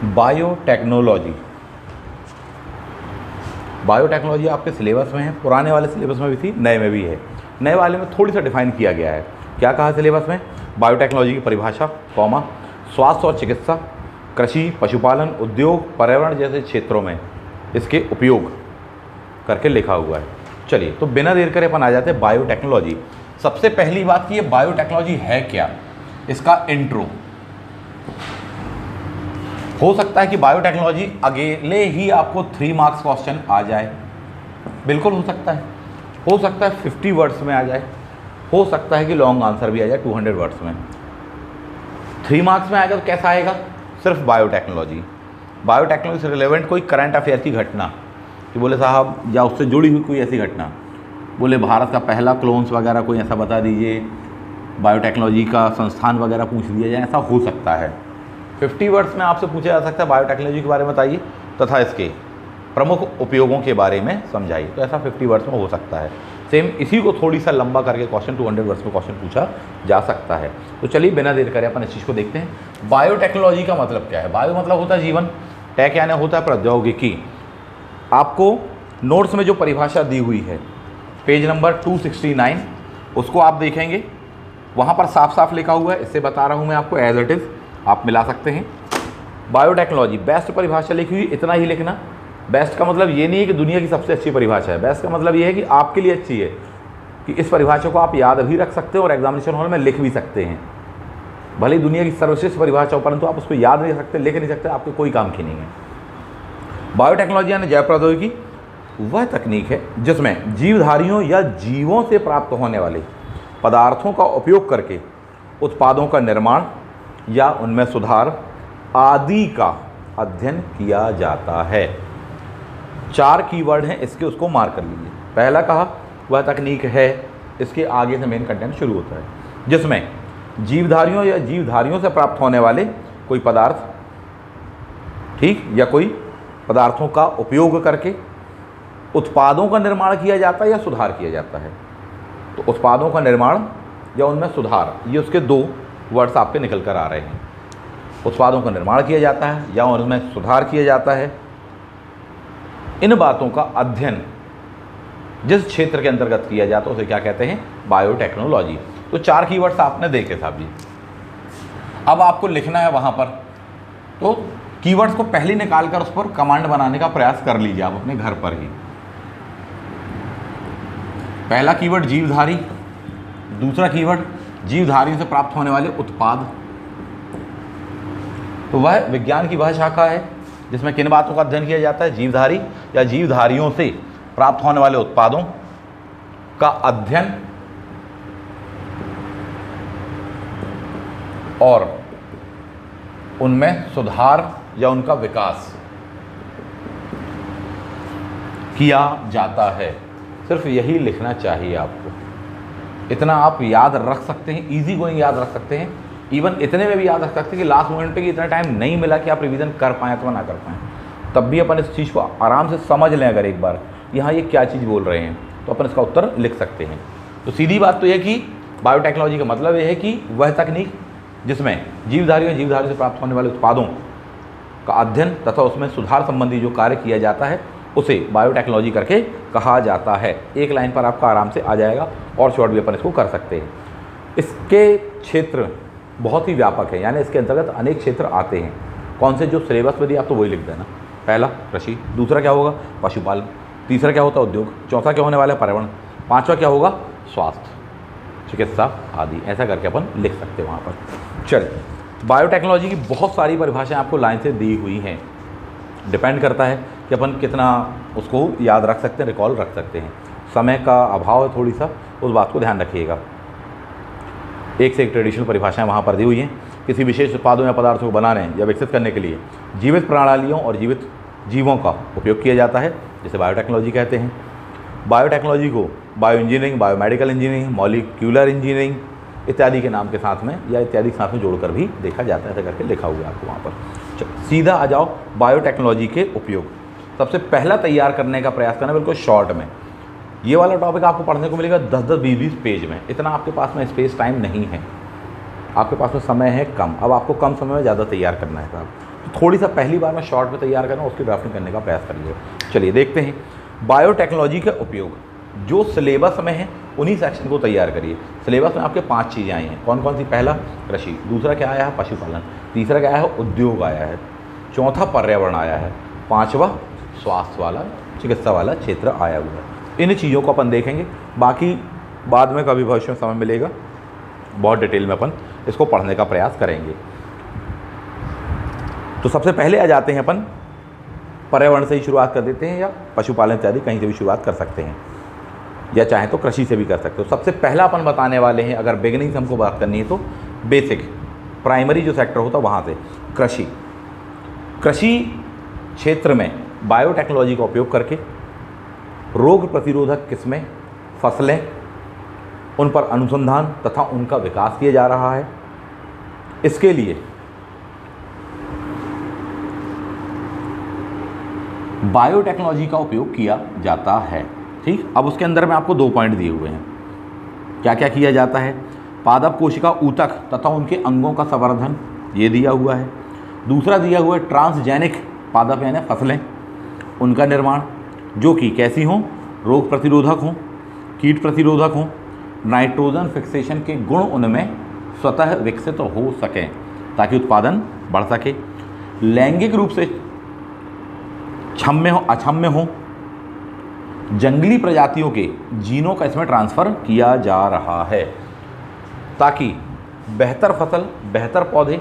Biotechnology. Biotechnology आपके syllabus में है, पुराने वाले सिलेबस में भी थी, नए में भी है। नए वाले में थोड़ी सा डिफाइन किया गया है। क्या कहा सिलेबस में? बायोटेक्नोलॉजी की परिभाषा, कॉमा, स्वास्थ्य और चिकित्सा, कृषि, पशुपालन, उद्योग, पर्यावरण जैसे क्षेत्रों में इसके उपयोग करके लिखा हुआ है। चलिए, तो बिना देर करे अपन आ जाते हैं बायोटेक्नोलॉजी। सबसे पहली बात कि ये बायोटेक्नोलॉजी है क्या, इसका इंट्रो। हो सकता है कि बायोटेक्नोलॉजी अगले ही आपको 3 मार्क्स क्वेश्चन आ जाए, बिल्कुल हो सकता है। हो सकता है 50 वर्ड्स में आ जाए, हो सकता है कि लॉन्ग आंसर भी आ जाए 200 वर्ड्स में। 3 मार्क्स में आएगा तो कैसा आएगा? सिर्फ बायोटेक्नोलॉजी। बायोटेक्नोलॉजी से रिलेवेंट कोई करंट अफेयर की घटना कि बोले साहब, या उससे जुड़ी हुई कोई ऐसी घटना, बोले भारत का पहला क्लोन्स वगैरह कोई ऐसा बता दीजिए, बायोटेक्नोलॉजी का संस्थान वगैरह पूछ दिया जाए, ऐसा हो सकता है। 50 वर्ड्स में आपसे पूछा जा सकता है बायोटेक्नोलॉजी के बारे में बताइए तथा इसके प्रमुख उपयोगों के बारे में समझाइए, तो ऐसा 50 वर्ड्स में हो सकता है। सेम इसी को थोड़ी सा लंबा करके क्वेश्चन 200 वर्ड्स में क्वेश्चन पूछा जा सकता है। तो चलिए बिना देर करे अपन इस चीज़ को देखते हैं। बायोटेक्नोलॉजी का मतलब क्या है? बायो मतलब होता है जीवन, टेक यानी होता है प्रौद्योगिकी। आपको नोट्स में जो परिभाषा दी हुई है पेज नंबर 269, उसको आप देखेंगे, वहाँ पर साफ साफ लिखा हुआ है। इससे बता रहा हूँ मैं आपको एज इट इज़, आप मिला सकते हैं। बायोटेक्नोलॉजी बेस्ट परिभाषा लिखी हुई, इतना ही लिखना। बेस्ट का मतलब ये नहीं है कि दुनिया की सबसे अच्छी परिभाषा है, बेस्ट का मतलब ये है कि आपके लिए अच्छी है, कि इस परिभाषा को आप याद भी रख सकते हो और एग्जामिनेशन हॉल में लिख भी सकते हैं। भले ही दुनिया की सर्वश्रेष्ठ परिभाषा हो, परंतु आप उसको याद नहीं रख सकते, लिख नहीं सकते, आपके कोई काम की नहीं है। बायोटेक्नोलॉजी यानी जैव प्रौद्योगिकी वह तकनीक है जिसमें जीवधारियों या जीवों से प्राप्त होने वाले पदार्थों का उपयोग करके उत्पादों का निर्माण या उनमें सुधार आदि का अध्ययन किया जाता है। 4 कीवर्ड हैं इसके, उसको मार्क कर लीजिए। पहला कहा वह तकनीक है, इसके आगे से मेन कंटेंट शुरू होता है, जिसमें जीवधारियों या जीवधारियों से प्राप्त होने वाले कोई पदार्थ, ठीक, या कोई पदार्थों का उपयोग करके उत्पादों का निर्माण किया जाता है या सुधार किया जाता है। तो उत्पादों का निर्माण या उनमें सुधार, ये उसके 2 वर्ड्स आपके निकल कर आ रहे हैं। उत्पादों का निर्माण किया जाता है या उनमें सुधार किया जाता है। इन बातों का अध्ययन जिस क्षेत्र के अंतर्गत किया जाता है उसे क्या कहते हैं? बायोटेक्नोलॉजी। तो 4 कीवर्ड्स आपने देखे साहब जी। अब आपको लिखना है वहाँ पर, तो कीवर्ड्स को पहले निकाल कर उस पर कमांड बनाने का प्रयास कर लीजिए आप अपने घर पर ही। पहला कीवर्ड जीवधारी, दूसरा कीवर्ड जीवधारियों से प्राप्त होने वाले उत्पाद। तो वह विज्ञान की वह शाखा है जिसमें किन बातों का अध्ययन किया जाता है? जीवधारी या जीवधारियों से प्राप्त होने वाले उत्पादों का अध्ययन और उनमें सुधार या उनका विकास किया जाता है। सिर्फ यही लिखना चाहिए आपको, इतना आप याद रख सकते हैं, इजी गोइंग याद रख सकते हैं। इवन इतने में भी याद रख सकते हैं कि लास्ट मोमेंट पे कि इतना टाइम नहीं मिला कि आप रिवीजन कर पाएँ अथवा ना कर पाएँ, तब भी अपन इस चीज़ को आराम से समझ लें। अगर एक बार यहाँ ये क्या चीज़ बोल रहे हैं तो अपन इसका उत्तर लिख सकते हैं। तो सीधी बात तो यह कि बायोटेक्नोलॉजी का मतलब यह है कि वह तकनीक जिसमें जीवधारियों से प्राप्त होने वाले उत्पादों का अध्ययन तथा उसमें सुधार संबंधी जो कार्य किया जाता है उसे बायोटेक्नोलॉजी करके कहा जाता है। एक लाइन पर आपका आराम से आ जाएगा और शॉर्ट भी अपन इसको कर सकते हैं। इसके क्षेत्र बहुत ही व्यापक है, यानी इसके अंतर्गत अनेक क्षेत्र आते हैं। कौन से? जो सिलेबस में दिया आप तो वही लिख देना। पहला कृषि, दूसरा क्या होगा? पशुपालन, तीसरा क्या होता है? उद्योग, चौथा क्या होने वाला है? पर्यावरण, पांचवा क्या होगा? स्वास्थ्य, चिकित्सा आदि। ऐसा करके अपन लिख सकते हैं वहाँ पर। चलिए, बायोटेक्नोलॉजी की बहुत सारी परिभाषाएं आपको लाइन से दी हुई हैं। डिपेंड करता है कि अपन कितना उसको याद रख सकते हैं, रिकॉल रख सकते हैं। समय का अभाव है थोड़ी सा, उस बात को ध्यान रखिएगा। एक से एक ट्रेडिशनल परिभाषाएं वहाँ पर दी हुई हैं। किसी विशेष उत्पादों या पदार्थों को बनाने या विकसित करने के लिए जीवित प्रणालियों और जीवित जीवों का उपयोग किया जाता है, जिसे बायोटेक्नोलॉजी कहते हैं। बायोटेक्नोलॉजी को bio engineering, biomedical engineering, molecular engineering इत्यादि के नाम के साथ में या इत्यादि के साथ में जोड़कर भी देखा जाता है। ऐसा करके लिखा हुआ है आपको वहाँ पर। सीधा आ जाओ बायोटेक्नोलॉजी के उपयोग। सबसे पहला तैयार करने का प्रयास करना बिल्कुल शॉर्ट में। ये वाला टॉपिक आपको पढ़ने को मिलेगा 10-10, 20-20 पेज में। इतना आपके पास में स्पेस टाइम नहीं है, आपके पास में समय है कम। अब आपको कम समय में ज़्यादा तैयार करना है साहब। तो थोड़ी सा पहली बार मैं शॉर्ट में तैयार करना, उसकी ड्राफ्टिंग करने का प्रयास करिए। चलिए देखते हैं बायोटेक्नोलॉजी का उपयोग। जो सिलेबस में है उन्हीं सेक्शन को तैयार करिए। सिलेबस में आपके 5 चीज़ें आई हैं, कौन कौन सी? पहला कृषि, दूसरा क्या आया है? पशुपालन, तीसरा क्या आया है? उद्योग आया है, चौथा पर्यावरण आया है, पाँचवा स्वास्थ्य वाला चिकित्सा वाला क्षेत्र आया हुआ है। इन चीज़ों को अपन देखेंगे, बाकी बाद में कभी भविष्य में समय मिलेगा बहुत डिटेल में अपन इसको पढ़ने का प्रयास करेंगे। तो सबसे पहले आ जाते हैं अपन पर्यावरण से ही शुरुआत कर देते हैं, या पशुपालन इत्यादि कहीं से भी शुरुआत कर सकते हैं, या चाहे तो कृषि से भी कर सकते हो। सबसे पहला अपन बताने वाले हैं, अगर बिगिनिंग से हमको बात करनी है तो बेसिक प्राइमरी जो सेक्टर होता है वहाँ से कृषि। कृषि क्षेत्र में बायोटेक्नोलॉजी का उपयोग करके रोग प्रतिरोधक किस्में, फसलें, उन पर अनुसंधान तथा उनका विकास किया जा रहा है। इसके लिए बायोटेक्नोलॉजी का उपयोग किया जाता है। ठीक, अब उसके अंदर में आपको 2 पॉइंट दिए हुए हैं। क्या क्या किया जाता है? पादप कोशिका ऊतक तथा उनके अंगों का संवर्धन, ये दिया हुआ है। दूसरा दिया हुआ है ट्रांसजेनिक पादप यानी फसलें, उनका निर्माण, जो कि कैसी हों? रोग प्रतिरोधक हों, कीट प्रतिरोधक हों, नाइट्रोजन फिक्सेशन के गुण उनमें स्वतः विकसित हो सकें ताकि उत्पादन बढ़ सके। लैंगिक रूप से क्षम्य हो अक्षम्य हो, जंगली प्रजातियों के जीनों का इसमें ट्रांसफ़र किया जा रहा है ताकि बेहतर फसल, बेहतर पौधे,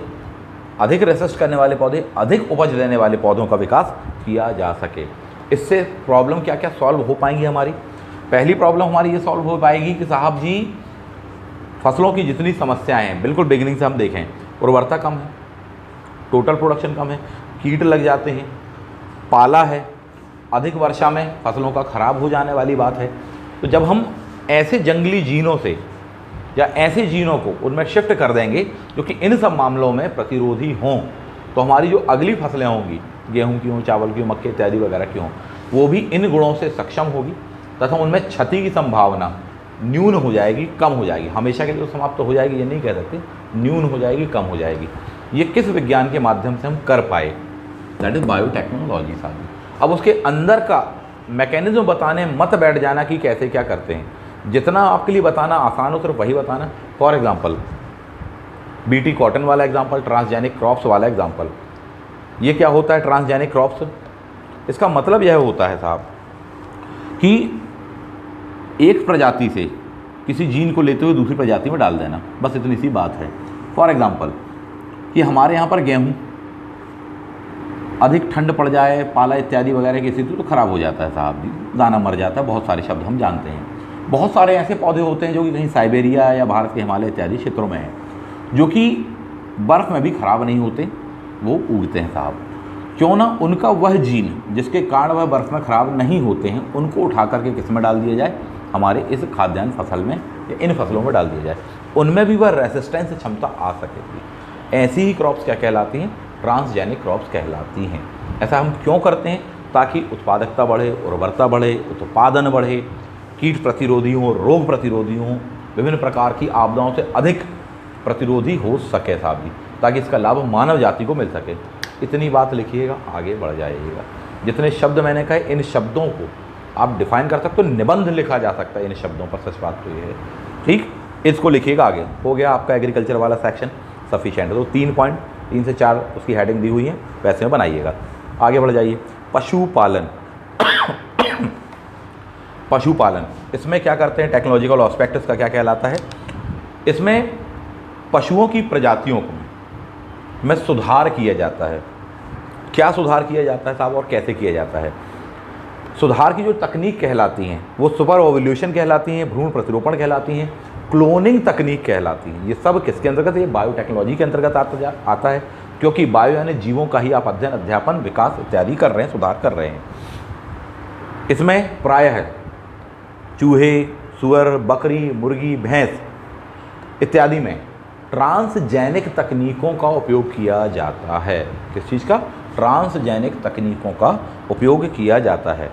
अधिक रेसिस्ट करने वाले पौधे, अधिक उपज देने वाले पौधों का विकास किया जा सके। इससे प्रॉब्लम क्या क्या सॉल्व हो पाएंगी हमारी? पहली प्रॉब्लम हमारी ये सॉल्व हो पाएगी कि साहब जी फसलों की जितनी समस्याएं हैं, बिल्कुल बिगिनिंग से हम देखें, उर्वरता कम है, टोटल प्रोडक्शन कम है, कीट लग जाते हैं, पाला है, अधिक वर्षा में फसलों का ख़राब हो जाने वाली बात है। तो जब हम ऐसे जंगली जीनों से या ऐसे जीनों को उनमें शिफ्ट कर देंगे जो कि इन सब मामलों में प्रतिरोधी हों, तो हमारी जो अगली फसलें होंगी, गेहूं की हों, चावल की हों, मक्के इत्यादि वगैरह की हों, वो भी इन गुणों से सक्षम होगी तथा उनमें क्षति की संभावना न्यून हो जाएगी, कम हो जाएगी। हमेशा के लिए समाप्त तो हो जाएगी ये नहीं कह सकते, न्यून हो जाएगी, कम हो जाएगी। ये किस विज्ञान के माध्यम से हम कर पाए? दैट इज़ बायोटेक्नोलॉजी साहब। अब उसके अंदर का मैकेनिज्म बताने मत बैठ जाना कि कैसे क्या करते हैं। जितना आपके लिए बताना आसान हो सिर्फ वही बताना। फॉर एग्जांपल बीटी कॉटन वाला एग्जांपल, ट्रांसजेनिक क्रॉप्स वाला एग्जांपल। ये क्या होता है ट्रांसजेनिक क्रॉप्स? इसका मतलब यह होता है साहब कि एक प्रजाति से किसी जीन को लेते हुए दूसरी प्रजाति में डाल देना, बस इतनी सी बात है। फॉर एग्जांपल कि हमारे यहाँ पर गेहूँ अधिक ठंड पड़ जाए, पाला इत्यादि वगैरह की स्थिति तो ख़राब हो जाता है साहब जी, दाना मर जाता है, बहुत सारे शब्द हम जानते हैं। बहुत सारे ऐसे पौधे होते हैं जो कि कहीं साइबेरिया या भारत के हिमालय इत्यादि क्षेत्रों में हैं, जो कि बर्फ़ में भी ख़राब नहीं होते, वो उगते हैं साहब। क्यों ना उनका वह जीन जिसके कारण वह बर्फ़ में ख़राब नहीं होते हैं, उनको उठा करके किस में डाल दिया जाए? हमारे इस खाद्यान्न फसल में या इन फसलों में डाल दिया जाए, उनमें भी वह रेसिस्टेंस क्षमता आ सकेगी। ऐसी ही क्रॉप्स क्या कहलाती हैं? ट्रांसजेनिक क्रॉप्स कहलाती हैं। ऐसा हम क्यों करते हैं? ताकि उत्पादकता बढ़े, उर्वरता बढ़े, उत्पादन बढ़े, कीट प्रतिरोधी हों, रोग प्रतिरोधी हों, विभिन्न प्रकार की आपदाओं से अधिक प्रतिरोधी हो सके साहब जी, ताकि इसका लाभ मानव जाति को मिल सके। इतनी बात लिखिएगा, आगे बढ़ जाइएगा। जितने शब्द मैंने कहे, इन शब्दों को आप डिफाइन कर सकते हो, निबंध लिखा जा सकता है इन शब्दों पर। सच बात तो ये है। ठीक, इसको लिखिएगा। आगे हो गया आपका एग्रीकल्चर वाला सेक्शन सफिशिएंट। तो 3 पॉइंट, 3 से 4 उसकी हेडिंग दी हुई है, वैसे में बनाइएगा। आगे बढ़ जाइए। पशुपालन। पशुपालन, इसमें क्या करते हैं? टेक्नोलॉजिकल एस्पेक्ट इसका क्या कहलाता है? इसमें पशुओं की प्रजातियों में सुधार किया जाता है। क्या सुधार किया जाता है साहब और कैसे किया जाता है? सुधार की जो तकनीक कहलाती हैं वो सुपर ओवल्यूशन कहलाती हैं, भ्रूण प्रतिरोपण कहलाती हैं, क्लोनिंग तकनीक कहलाती हैं। ये सब किसके अंतर्गत? ये बायोटेक्नोलॉजी के अंतर्गत आता है, क्योंकि बायो यानी जीवों का ही आप अध्ययन, अध्यापन, विकास इत्यादि कर रहे हैं, सुधार कर रहे हैं। इसमें प्रायः चूहे, सुअर, बकरी, मुर्गी, भैंस इत्यादि में ट्रांसजेनिक तकनीकों का उपयोग किया जाता है। किस चीज़ का? ट्रांसजेनिक तकनीकों का उपयोग किया जाता है।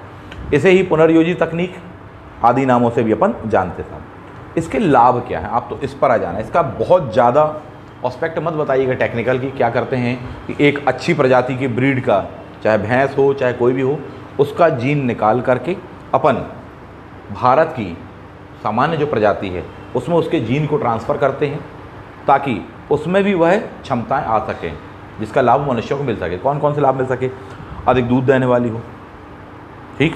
इसे ही पुनर्योजी तकनीक आदि नामों से भी अपन जानते हैं। इसके लाभ क्या हैं? आप तो इस पर आ जाना। इसका बहुत ज़्यादा ऑस्पेक्ट मत बताइएगा टेक्निकल की। क्या करते हैं कि एक अच्छी प्रजाति की ब्रीड का, चाहे भैंस हो चाहे कोई भी हो, उसका जीन निकाल करके अपन भारत की सामान्य जो प्रजाति है उसमें उसके जीन को ट्रांसफ़र करते हैं, ताकि उसमें भी वह क्षमताएं आ सकें जिसका लाभ मनुष्यों को मिल सके। कौन कौन से लाभ मिल सके? अधिक दूध देने वाली हो, ठीक,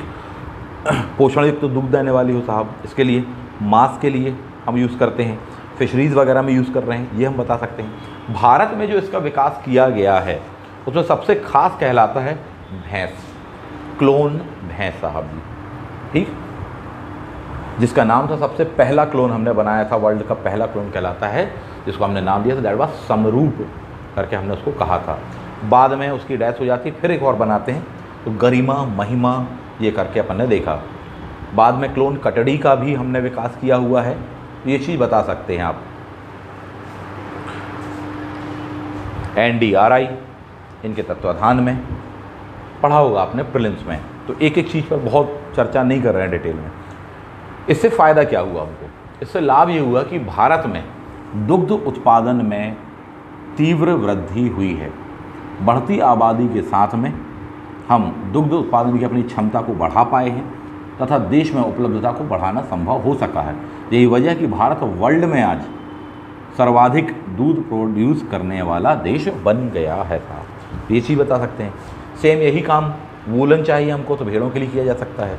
पोषण युक्त तो दूध देने वाली हो साहब, इसके लिए मांस के लिए हम यूज़ करते हैं, फिशरीज़ वगैरह में यूज़ कर रहे हैं, ये हम बता सकते हैं। भारत में जो इसका विकास किया गया है उसमें सबसे खास कहलाता है भैंस, क्लोन भैंस साहब जी, ठीक, जिसका नाम था, सबसे पहला क्लोन हमने बनाया था, वर्ल्ड का पहला क्लोन कहलाता है, जिसको हमने नाम दिया था दैट वाज समरूप करके हमने उसको कहा था। बाद में उसकी डेथ हो जाती, फिर एक और बनाते हैं, तो गरिमा महिमा ये करके अपन ने देखा। बाद में क्लोन कटड़ी का भी हमने विकास किया हुआ है, ये चीज़ बता सकते हैं आप। NDRI इनके तत्वाधान में पढ़ा होगा आपने प्रीलिम्स में, तो एक एक चीज़ पर बहुत चर्चा नहीं कर रहे हैं डिटेल में। इससे फ़ायदा क्या हुआ हमको? इससे लाभ ये हुआ कि भारत में दुग्ध उत्पादन में तीव्र वृद्धि हुई है। बढ़ती आबादी के साथ में हम दुग्ध उत्पादन की अपनी क्षमता को बढ़ा पाए हैं तथा देश में उपलब्धता को बढ़ाना संभव हो सका है। यही वजह है कि भारत वर्ल्ड में आज सर्वाधिक दूध प्रोड्यूस करने वाला देश बन गया है साहब, ये चीज़ बता सकते हैं। सेम यही काम वूलन चाहिए हमको तो भेड़ों के लिए किया जा सकता है,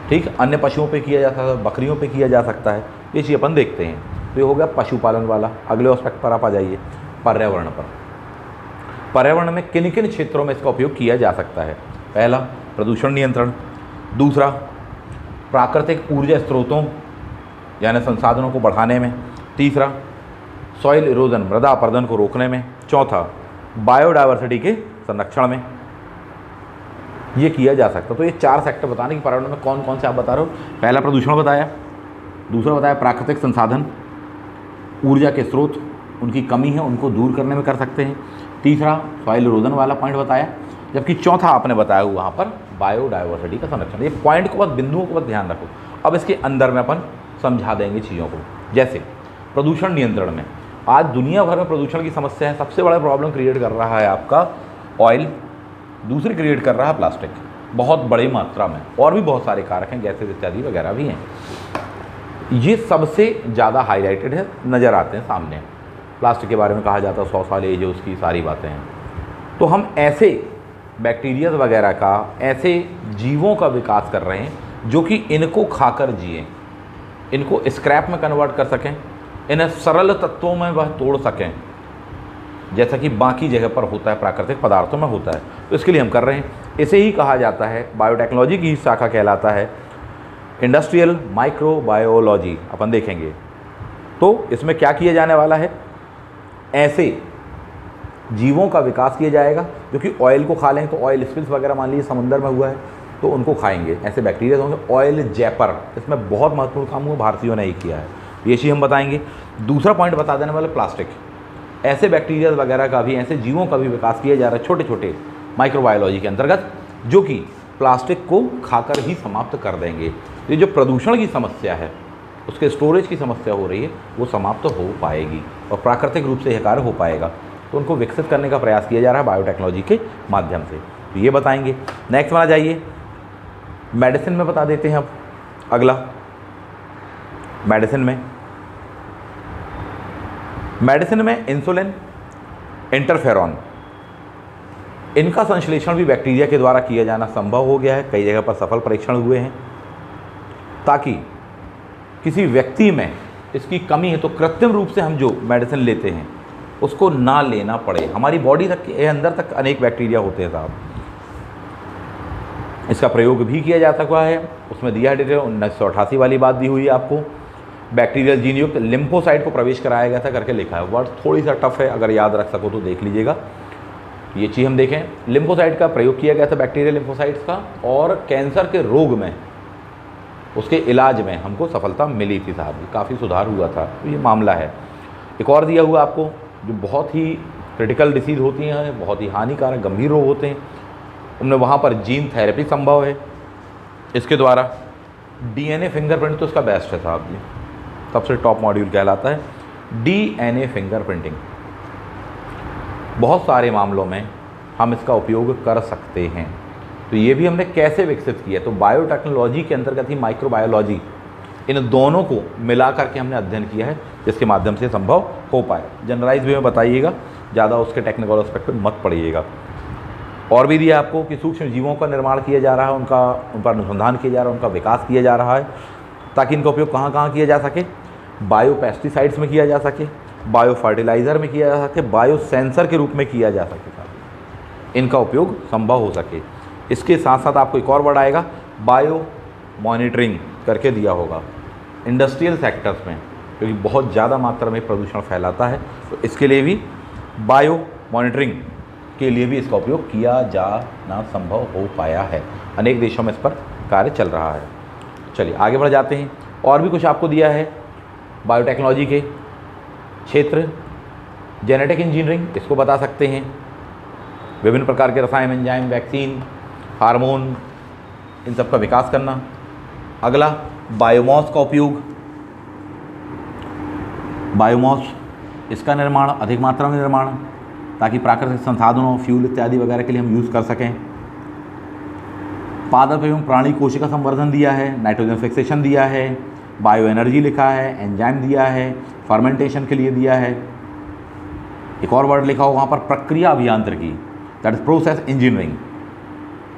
ठीक, अन्य पशुओं पे किया जा सकता है, बकरियों पे किया जा सकता है, ये चीज़ अपन देखते हैं। तो ये हो गया पशुपालन वाला। अगले एस्पेक्ट पर आप आ जाइए, पर्यावरण पर। पर्यावरण में किन किन क्षेत्रों में इसका उपयोग किया जा सकता है? पहला, प्रदूषण नियंत्रण। दूसरा, प्राकृतिक ऊर्जा स्रोतों यानी संसाधनों को बढ़ाने में। तीसरा, सॉइल इरोजन, मृदा अपरदन को रोकने में। चौथा, बायोडाइवर्सिटी के संरक्षण में ये किया जा सकता है। तो ये 4 सेक्टर बताने कि पर्यावरण में कौन कौन से आप बता रहे हो। पहला प्रदूषण बताया, दूसरा बताया प्राकृतिक संसाधन, ऊर्जा के स्रोत, उनकी कमी है उनको दूर करने में कर सकते हैं। तीसरा, सॉइल इरोजन वाला पॉइंट बताया, जबकि चौथा आपने बताया वहाँ पर बायोडाइवर्सिटी का संरक्षण। ये पॉइंट को बस, बिंदुओं को बस ध्यान रखो। अब इसके अंदर में अपन समझा देंगे चीज़ों को। जैसे प्रदूषण नियंत्रण में आज दुनिया भर में प्रदूषण की समस्या है, सबसे बड़ा प्रॉब्लम क्रिएट कर रहा है आपका ऑयल, दूसरी क्रिएट कर रहा है प्लास्टिक बहुत बड़ी मात्रा में, और भी बहुत सारे कारक हैं, गैसेज इत्यादि वगैरह भी हैं। ये सबसे ज़्यादा हाईलाइटेड है, नज़र आते हैं सामने। प्लास्टिक के बारे में कहा जाता है 100 साल एज है उसकी, सारी बातें हैं। तो हम ऐसे बैक्टीरिया वगैरह का, ऐसे जीवों का विकास कर रहे हैं जो कि इनको खाकर जिए, इनको स्क्रैप में कन्वर्ट कर सकें, इन्हें सरल तत्वों में वह तोड़ सकें, जैसा कि बाकी जगह पर होता है, प्राकृतिक पदार्थों में होता है। तो इसके लिए हम कर रहे हैं। इसे ही कहा जाता है, बायोटेक्नोलॉजी की शाखा कहलाता है इंडस्ट्रियल माइक्रोबायोलॉजी। अपन देखेंगे तो इसमें क्या किया जाने वाला है, ऐसे जीवों का विकास किया जाएगा जो कि ऑयल को खा लें। तो ऑयल स्पिल्स वगैरह मान लीजिए समुद्र में हुआ है तो उनको खाएंगे, ऐसे बैक्टीरिया होंगे। ऑयल जैपर, इसमें बहुत महत्वपूर्ण काम हुआ, भारतीयों ने ही किया है, ये चीज़ हम बताएंगे। दूसरा पॉइंट बता देने वाले प्लास्टिक, ऐसे बैक्टीरिया वगैरह का भी, ऐसे जीवों का भी विकास किया जा रहा है छोटे छोटे माइक्रोबायोलॉजी के अंतर्गत, जो कि प्लास्टिक को खाकर ही समाप्त कर देंगे। ये जो प्रदूषण की समस्या है, उसके स्टोरेज की समस्या हो रही है, वो समाप्त हो पाएगी और प्राकृतिक रूप से यह कार्य हो पाएगा। तो उनको विकसित करने का प्रयास किया जा रहा है बायोटेक्नोलॉजी के माध्यम से, तो ये बताएंगे। नेक्स्ट वाला जाइए, मेडिसिन में बता देते हैं। अब अगला, मेडिसिन में इंसुलिन, इंटरफेरॉन, इनका संश्लेषण भी बैक्टीरिया के द्वारा किया जाना संभव हो गया है। कई जगह पर सफल परीक्षण हुए हैं, ताकि किसी व्यक्ति में इसकी कमी है तो कृत्रिम रूप से हम जो मेडिसिन लेते हैं उसको ना लेना पड़े। हमारी बॉडी तक के अंदर तक अनेक बैक्टीरिया होते हैं साहब, इसका प्रयोग भी किया जा सकता है। उसमें दिया है डिटेल, 1988 वाली बात दी हुई है आपको। बैक्टीरियल जीन युक्त लिम्फोसाइट को प्रवेश कराया गया था करके लिखा है। वर्ड थोड़ी सा टफ है, अगर याद रख सको तो देख लीजिएगा। ये चीज़ हम देखें, लिम्फोसाइट का प्रयोग किया गया था, बैक्टीरियल लिम्फोसाइट्स का, और कैंसर के रोग में, उसके इलाज में हमको सफलता मिली थी साहब, काफ़ी सुधार हुआ था। तो ये मामला है। एक और दिया हुआ आपको, जो बहुत ही क्रिटिकल डिसीज़ होती हैं, बहुत ही हानिकारक गंभीर रोग होते हैं, उनमें वहाँ पर जीन थेरेपी संभव है। इसके द्वारा DNA फिंगरप्रिंट तो इसका बेस्ट है साहब जी, सबसे टॉप मॉड्यूल कहलाता है। DNA फिंगरप्रिंटिंग, बहुत सारे मामलों में हम इसका उपयोग कर सकते हैं। तो ये भी हमने कैसे विकसित किया, तो बायोटेक्नोलॉजी के अंतर्गत ही माइक्रोबायोलॉजी, इन दोनों को मिला करके हमने अध्ययन किया है, जिसके माध्यम से संभव हो पाए। जनरलाइज वे में बताइएगा, ज़्यादा उसके टेक्निकल एस्पेक्ट पे मत पड़िएगा। और भी दिया आपको कि सूक्ष्म जीवों का निर्माण किया जा रहा है, उन पर अनुसंधान किया जा रहा है, उनका विकास किया जा रहा है, ताकि इनका उपयोग कहाँ कहाँ किया जा सके, बायो पेस्टिसाइड्स में किया जा सके, बायो फर्टिलाइज़र में किया जा सके, बायो सेंसर के रूप में किया जा सके, इनका उपयोग संभव हो सके। इसके साथ साथ आपको एक और वर्ड आएगा, बायो मॉनिटरिंग करके दिया होगा। इंडस्ट्रियल सेक्टर्स में क्योंकि बहुत ज़्यादा मात्रा में प्रदूषण फैलाता है, तो इसके लिए भी बायो मॉनिटरिंग के लिए भी इसका उपयोग किया जाना संभव हो पाया है। अनेक देशों में इस पर कार्य चल रहा है। चलिए आगे बढ़ जाते हैं। और भी कुछ आपको दिया है बायोटेक्नोलॉजी के क्षेत्र, जेनेटिक इंजीनियरिंग, इसको बता सकते हैं, विभिन्न प्रकार के रसायन, एंजाइम, वैक्सीन, हार्मोन, इन सब का विकास करना। अगला बायोमास का उपयोग, बायोमास इसका निर्माण, अधिक मात्रा में निर्माण, ताकि प्राकृतिक संसाधनों, फ्यूल इत्यादि वगैरह के लिए हम यूज़ कर सकें। पादप एवं प्राणी कोशिका संवर्धन दिया है, नाइट्रोजन फिक्सेशन दिया है, बायो एनर्जी लिखा है, एंजाइम दिया है, फर्मेंटेशन के लिए दिया है। एक और वर्ड लिखा हो वहाँ पर, प्रक्रिया अभियांत्रिकी, दैट इज प्रोसेस इंजीनियरिंग,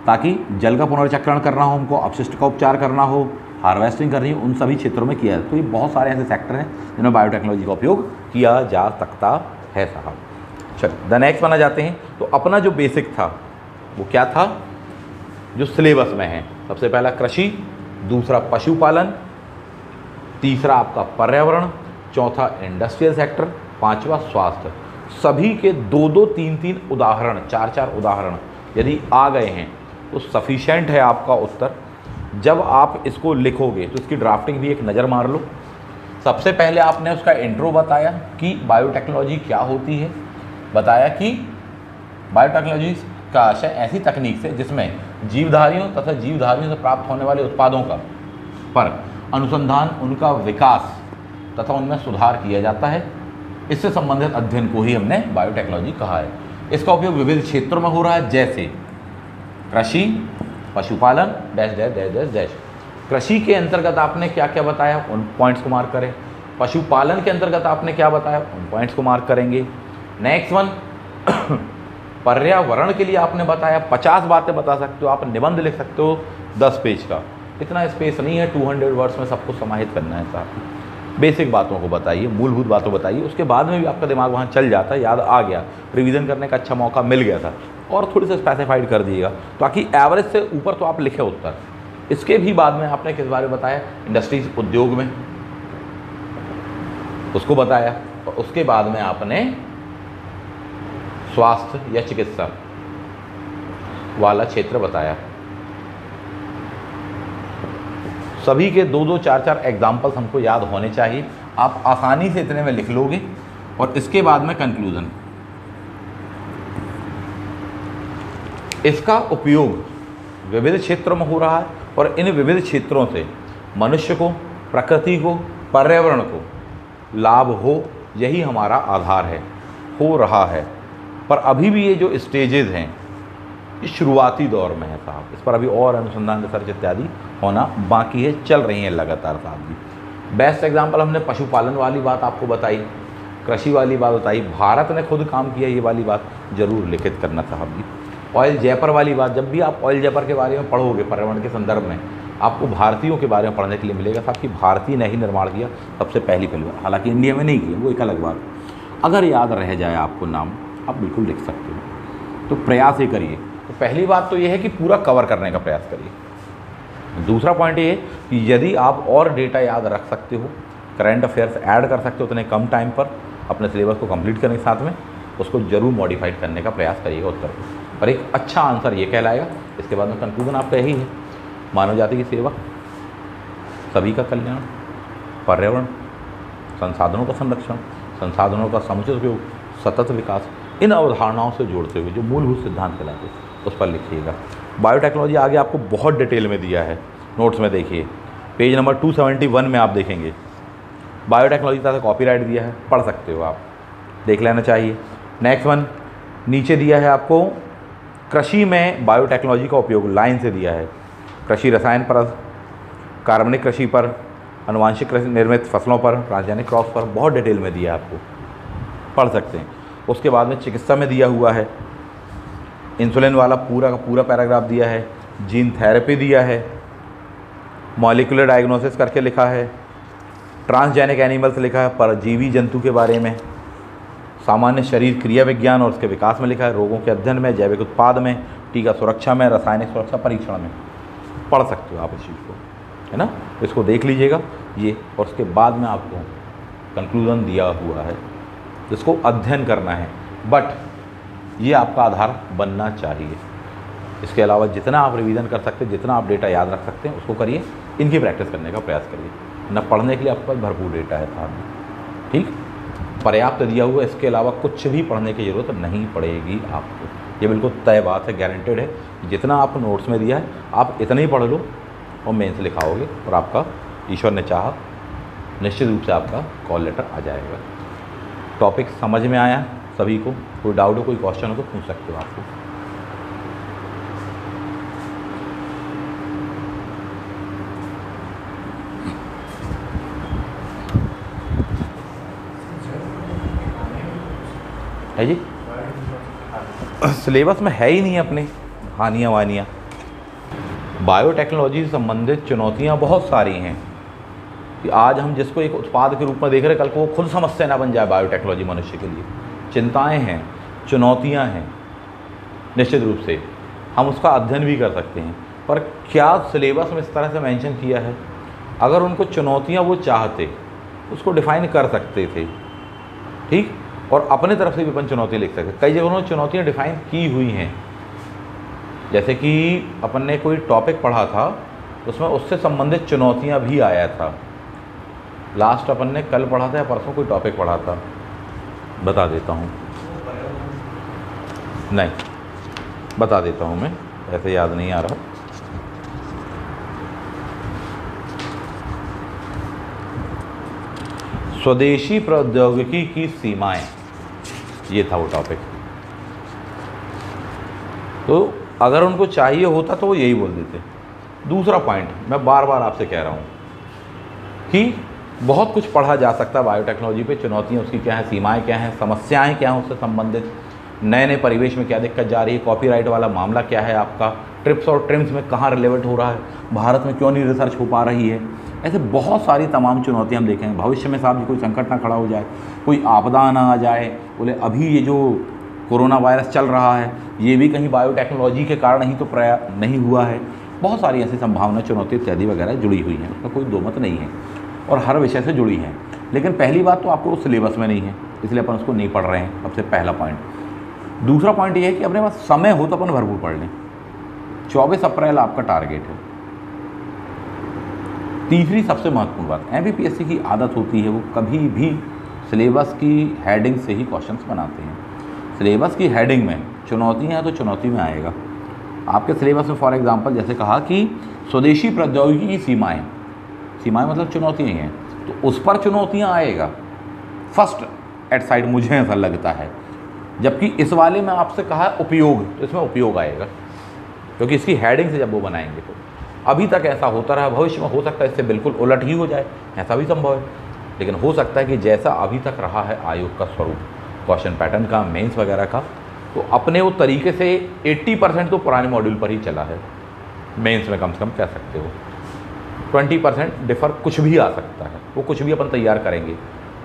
ताकि जल का पुनर्चक्रण करना हो, हमको अपशिष्ट का उपचार करना हो, हार्वेस्टिंग करनी हो, उन सभी क्षेत्रों में किया है। तो ये बहुत सारे ऐसे सेक्टर हैं जिनमें बायोटेक्नोलॉजी का उपयोग किया जा सकता है साहब। चलिए द नेक्स्ट बना जाते हैं। तो अपना जो बेसिक था वो क्या था, जो सिलेबस में है, सबसे पहला कृषि, दूसरा पशुपालन, तीसरा आपका पर्यावरण, चौथा इंडस्ट्रियल सेक्टर, पांचवा स्वास्थ्य। सभी के 2-2, 3-3 उदाहरण, 4-4 उदाहरण यदि आ गए हैं तो सफिशेंट है आपका उत्तर। जब आप इसको लिखोगे तो इसकी ड्राफ्टिंग भी एक नज़र मार लो। सबसे पहले आपने उसका इंट्रो बताया कि बायोटेक्नोलॉजी क्या होती है, बताया कि बायोटेक्नोलॉजी का आशय ऐसी तकनीक से जिसमें जीवधारियों तथा जीवधारियों से प्राप्त होने वाले उत्पादों का पर अनुसंधान, उनका विकास तथा उनमें सुधार किया जाता है। इससे संबंधित अध्ययन को ही हमने बायोटेक्नोलॉजी कहा है। इसका उपयोग विविध क्षेत्रों में हो रहा है, जैसे कृषि, पशुपालन, dash dash dash dash dash. कृषि के अंतर्गत आपने क्या क्या बताया, उन पॉइंट्स को मार्क करें। पशुपालन के अंतर्गत आपने क्या बताया, उन पॉइंट्स को मार्क करेंगे। नेक्स्ट वन, पर्यावरण के लिए आपने बताया, 50 बातें बता सकते हो आप, निबंध लिख सकते हो 10 पेज का। इतना स्पेस नहीं है 200 वर्ड्स में सबको समाहित करना है साहब। बेसिक बातों को बताइए, मूलभूत बातों बताइए, उसके बाद में भी आपका दिमाग वहाँ चल जाता है, याद आ गया, रिवीजन करने का अच्छा मौका मिल गया था, और थोड़ी सा स्पेसिफाइड कर दिएगा ताकि एवरेज से ऊपर तो आप लिखे उत्तर। इसके भी बाद में आपने किस बारे में बताया, इंडस्ट्रीज, उद्योग में, उसको बताया। और उसके बाद में आपने स्वास्थ्य या चिकित्सा वाला क्षेत्र बताया। सभी के 2-2, 4-4 एग्जाम्पल्स हमको याद होने चाहिए। आप आसानी से इतने में लिख लोगे। और इसके बाद में कंक्लूजन, इसका उपयोग विविध क्षेत्रों में हो रहा है और इन विविध क्षेत्रों से मनुष्य को, प्रकृति को, पर्यावरण को लाभ हो, यही हमारा आधार है, हो रहा है। पर अभी भी ये जो स्टेजेस हैं ये शुरुआती दौर में है साहब, इस पर अभी और अनुसंधान, रिसर्च इत्यादि होना बाकी है, चल रही हैं लगातार साहब जी। बेस्ट एग्जांपल हमने पशुपालन वाली बात आपको बताई, कृषि वाली बात बताई, भारत ने खुद काम किया, ये वाली बात जरूर लिखित करना साहब जी। ऑयल जयपर वाली बात, जब भी आप ऑयल जयपर के बारे में पढ़ोगे पर्यावरण के संदर्भ में, आपको भारतीयों के बारे में पढ़ने के लिए मिलेगा साहब कि भारतीय ने ही निर्माण किया सबसे पहली बार, हालांकि इंडिया में नहीं किया, वो एक अलग बात। अगर याद रह जाए आपको नाम, आप बिल्कुल लिख सकते हो, तो प्रयास ही करिए। तो पहली बात तो ये है कि पूरा कवर करने का प्रयास करिए। दूसरा पॉइंट ये है कि यदि आप और डेटा याद रख सकते हो, करंट अफेयर्स ऐड कर सकते हो उतने कम टाइम पर, अपने सिलेबस को कंप्लीट करने के साथ में उसको जरूर मॉडिफाइड करने का प्रयास करिएगा उत्तर को, और एक अच्छा आंसर ये कहलाएगा। इसके बाद में कंक्लूजन आपका यही है, मानव जाति की सेवा, सभी का कल्याण, पर्यावरण, संसाधनों का संरक्षण, संसाधनों का समुचित उपयोग, सतत विकास, इन अवधारणाओं से जोड़ते हुए जो मूलभूत सिद्धांत कहलाते हैं उस पर लिखिएगा। बायोटेक्नोलॉजी आगे आपको बहुत डिटेल में दिया है, नोट्स में देखिए, पेज नंबर 271 में आप देखेंगे बायोटेक्नोलॉजी का कॉपीराइट दिया है, पढ़ सकते हो आप, देख लेना चाहिए। नेक्स्ट वन नीचे दिया है आपको, कृषि में बायोटेक्नोलॉजी का उपयोग, लाइन से दिया है, कृषि रसायन पर, कार्बनिक कृषि पर, आनुवांशिक कृषि निर्मित फसलों पर, ट्रांसजेनिक क्रॉप्स पर, बहुत डिटेल में दिया है, आपको पढ़ सकते हैं। उसके बाद में चिकित्सा में दिया हुआ है, इंसुलिन वाला पूरा का पूरा पैराग्राफ दिया है, जीन थेरेपी दिया है, मॉलिक्यूलर डायग्नोसिस करके लिखा है, ट्रांसजेनिक एनिमल्स लिखा है, परजीवी जंतु के बारे में, सामान्य शरीर क्रिया विज्ञान और उसके विकास में लिखा है, रोगों के अध्ययन में, जैविक उत्पाद में, टीका सुरक्षा में, रासायनिक सुरक्षा परीक्षण में, पढ़ सकते हो आप इस चीज़ को, है ना। इसको देख लीजिएगा ये, और उसके बाद में आपको कंक्लूजन दिया हुआ है जिसको अध्ययन करना है, बट ये आपका आधार बनना चाहिए। इसके अलावा जितना आप रिवीजन कर सकते हैं, जितना आप डेटा याद रख सकते हैं उसको करिए, इनकी प्रैक्टिस करने का प्रयास करिए। न पढ़ने के लिए आपके पास भरपूर डेटा है साथ में, ठीक, पर्याप्त दिया हुआ, इसके अलावा कुछ भी पढ़ने की ज़रूरत नहीं पड़ेगी आपको, ये बिल्कुल तय बात है, गारंटेड है। जितना आपको नोट्स में दिया है आप इतना ही पढ़ लो और मेंस लिखाओगे, और आपका ईश्वर ने चाहा निश्चित रूप से आपका कॉल लेटर आ जाएगा। टॉपिक समझ में आया सभी को? कोई डाउट हो, कोई क्वेश्चन हो तो पूछ सकते हो आपको। है जी, सिलेबस में है ही नहीं अपने हानियाँ वानियाँ। बायोटेक्नोलॉजी से संबंधित चुनौतियाँ बहुत सारी हैं कि आज हम जिसको एक उत्पाद के रूप में देख रहे हैं, कल को वो खुद समस्या ना बन जाए बायोटेक्नोलॉजी मनुष्य के लिए। चिंताएं हैं, चुनौतियां हैं, निश्चित रूप से हम उसका अध्ययन भी कर सकते हैं, पर क्या सिलेबस में इस तरह से मेंशन किया है? अगर उनको चुनौतियां वो चाहते उसको डिफ़ाइन कर सकते थे, ठीक, और अपने तरफ से भी अपन चुनौती लिख सकते। कई जगह उन्होंने चुनौतियाँ डिफ़ाइन की हुई हैं, जैसे कि अपन ने कोई टॉपिक पढ़ा था उसमें उससे संबंधित चुनौतियाँ भी आया था। लास्ट अपन ने कल पढ़ा था या परसों कोई टॉपिक पढ़ा था, बता देता हूँ, नहीं बता देता हूँ मैं, ऐसे याद नहीं आ रहा। स्वदेशी प्रौद्योगिकी की सीमाएं, ये था वो टॉपिक। तो अगर उनको चाहिए होता तो वो यही बोल देते। दूसरा पॉइंट मैं बार बार आपसे कह रहा हूँ कि बहुत कुछ पढ़ा जा सकता है बायोटेक्नोलॉजी पे, चुनौतियाँ उसकी क्या हैं, सीमाएं क्या हैं, समस्याएं क्या हैं उससे संबंधित, नए नए परिवेश में क्या दिक्कत जा रही है, कॉपीराइट वाला मामला क्या है आपका, ट्रिप्स और ट्रिम्स में कहाँ रिलेवेंट हो रहा है, भारत में क्यों नहीं रिसर्च हो पा रही है। ऐसे बहुत सारी तमाम चुनौतियाँ हम देखेंगे। भविष्य में साहब जी कोई संकट ना खड़ा हो जाए, कोई आपदा ना आ जाए, बोले अभी ये जो कोरोना वायरस चल रहा है ये भी कहीं बायोटेक्नोलॉजी के कारण ही तो नहीं हुआ है। बहुत सारी ऐसी संभावना, चुनौती इत्यादि वगैरह जुड़ी हुई हैं, उसका कोई दो मत नहीं है, और हर विषय से जुड़ी हैं। लेकिन पहली बात तो आपको सिलेबस में नहीं है, इसलिए अपन उसको नहीं पढ़ रहे हैं, सबसे पहला पॉइंट। दूसरा पॉइंट ये है कि अपने पास समय हो तो अपन भरपूर पढ़ लें। 24 अप्रैल आपका टारगेट है। तीसरी सबसे महत्वपूर्ण बात, एमपीपीएससी की आदत होती है वो कभी भी सिलेबस की हेडिंग से ही क्वेश्चंस बनाते हैं। सिलेबस की हेडिंग में चुनौतियाँ हैं तो चुनौती में आएगा आपके सिलेबस में। फॉर एग्जांपल जैसे कहा कि स्वदेशी प्रौद्योगिकी की सीमाएँ, सीमाएँ मतलब चुनौतियाँ हैं, तो उस पर चुनौतियाँ आएगा फर्स्ट एट साइड, मुझे ऐसा लगता है। जबकि इस वाले में आपसे कहा उपयोग, तो इसमें उपयोग आएगा, क्योंकि इसकी हेडिंग से जब वो बनाएंगे तो अभी तक ऐसा होता रहा, भविष्य में हो सकता है इससे बिल्कुल उलट ही हो जाए, ऐसा भी संभव है। लेकिन हो सकता है कि जैसा अभी तक रहा है आयोग का स्वरूप, क्वेश्चन पैटर्न का, मेंस वगैरह का, तो अपने वो तरीके से 80% तो पुराने मॉड्यूल पर ही चला है। मेंस में कम से कम कह सकते हो 20% डिफ़र कुछ भी आ सकता है, वो कुछ भी अपन तैयार करेंगे।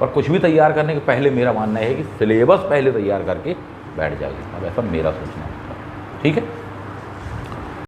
और कुछ भी तैयार करने के पहले मेरा मानना है कि सिलेबस पहले तैयार करके बैठ जाइए। अब ऐसा मेरा सोचना है।